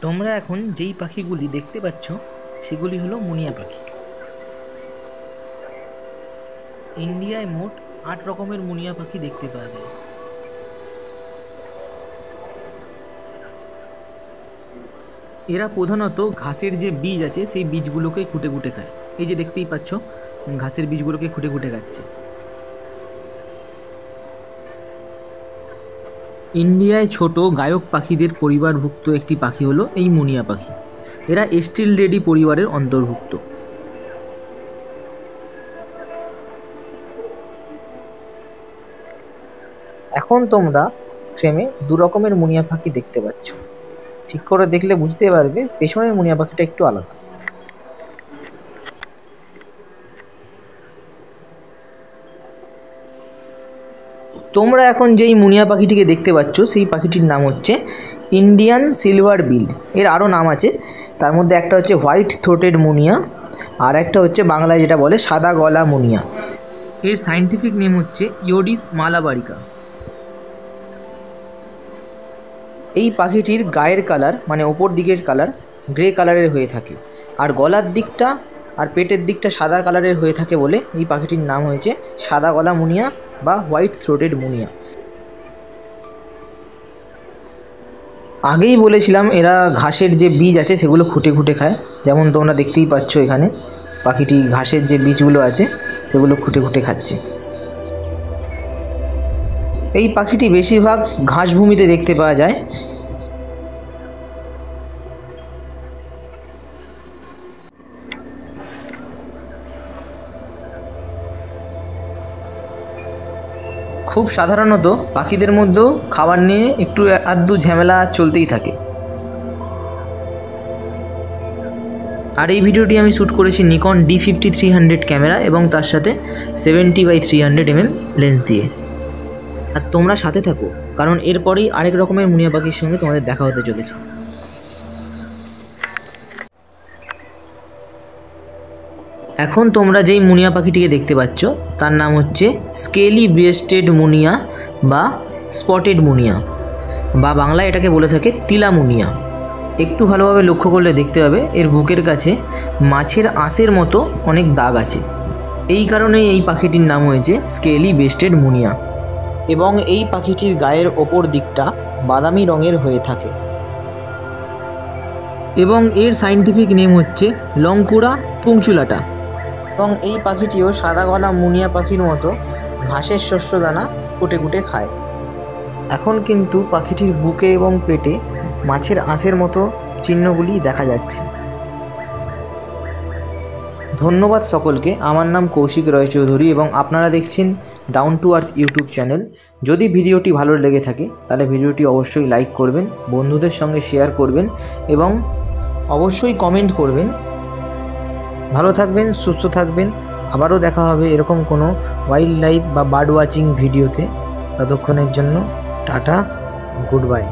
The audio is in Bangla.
তোমরা এখন যেই পাখিগুলি দেখতে পাচ্ছ সেগুলি হলো মুনিয়া পাখি। ইন্ডিয়ায় মোট ৮ রকমের মুনিয়া পাখি দেখতে পাওয়া যায়। এরা প্রধানত ঘাসের যে বীজ আছে সেই বীজগুলোকে খুঁটে খুঁটে খায়। এই যে দেখতেই পাচ্ছ, ঘাসের বীজগুলোকে খুঁটে খুঁটে খাচ্ছে। ইন্ডিয়ায় ছোট গায়ক পাখিদের পরিবারভুক্ত একটি পাখি হলো এই মুনিয়া পাখি। এরা স্টিলরেডি পরিবারের অন্তর্ভুক্ত। এখন তোমরা ফ্রেমে দু রকমের মুনিয়া পাখি দেখতে পাচ্ছ। ঠিক করে দেখলে বুঝতে পারবে পেছনের মুনিয়া পাখিটা একটু আলাদা। তোমরা এখন যেই মুনিয়া পাখিটিকে দেখতে পাচ্ছ সেই পাখিটির নাম হচ্ছে ইন্ডিয়ান সিলভার বিল। এর আরও নাম আছে, তার মধ্যে একটা হচ্ছে হোয়াইট থ্রোটেড মুনিয়া, আর একটা হচ্ছে বাংলায় যেটা বলে সাদা গলা মুনিয়া। এর সায়েন্টিফিক নেম হচ্ছে ইওডিস মালাবারিকা। এই পাখিটির গায়ের কালার মানে ওপর দিকের কালার গ্রে কালারের হয়ে থাকে, আর গলার দিকটা আর পেটের দিকটা সাদা কালারের হয়ে থাকে বলে এই পাখিটির নাম হয়েছে সাদা গলা মুনিয়া বা হোয়াইট থ্রোটেড মুনিয়া। আগেই বলেছিলাম এরা ঘাসের যে বীজ আছে সেগুলো খুঁটে খুঁটে খায়। যেমন তোমরা দেখতেই পাচ্ছ এখানে পাখিটি ঘাসের যে বীজগুলো আছে সেগুলো খুঁটে খুঁটে খাচ্ছে। এই পাখিটি বেশিরভাগ ঘাসভূমিতে দেখতে পাওয়া যায়। খুব সাধারণত পাখিদের মধ্যেও খাবার নিয়ে একটু আধটু ঝামেলা চলতেই থাকে। আর এই ভিডিওটি আমি শ্যুট করেছি নিকন D50-300 ক্যামেরা এবং তার সাথে 70x300 mm লেন্স দিয়ে। আর তোমরা সাথে থাকো, কারণ এরপরেই আরেক রকমের মুনিয়া পাখির সঙ্গে তোমাদের দেখা হতে চলেছে। এখন তোমরা যেই মুনিয়া পাখিটিকে দেখতে পাচ্ছ তার নাম হচ্ছে স্কেলি ব্রেস্টেড মুনিয়া বা স্পটেড মুনিয়া, বা বাংলায় এটাকে বলে থাকে তিলা মুনিয়া। একটু ভালোভাবে লক্ষ্য করলে দেখতে পাবে এর বুকের কাছে মাছের আঁশের মতো অনেক দাগ আছে। এই কারণেই এই পাখিটির নাম হয়েছে স্কেলি ব্রেস্টেড মুনিয়া। এবং এই পাখিটির গায়ের ওপর দিকটা বাদামি রঙের হয়ে থাকে। এবং এর সায়েন্টিফিক নেম হচ্ছে লংকুরা পুংচুলাটা। এবং এই পাখিটিও সাদা গলা মুনিয়া পাখির মতো ঘাসের শস্যদানা কুটে কুটে খায়। এখন কিন্তু পাখিটির বুকে এবং পেটে মাছের আঁশের মতো চিহ্নগুলি দেখা যাচ্ছে। ধন্যবাদ সকলকে। আমার নাম কৌশিক রায়চৌধুরী এবং আপনারা দেখছেন down to earth YouTube channel. যদি ভিডিওটি ভালো লেগে থাকে তাহলে ভিডিওটি অবশ্যই লাইক করবেন, বন্ধুদের সঙ্গে শেয়ার করবেন এবং অবশ্যই কমেন্ট করবেন। ভালো থাকবেন, সুস্থ থাকবেন। আবারও দেখা হবে এরকম কোনো ওয়াইল্ড লাইফ বা বার্ড ওয়াচিং ভিডিওতে। ততক্ষণের জন্য টাটা, গুড বাই।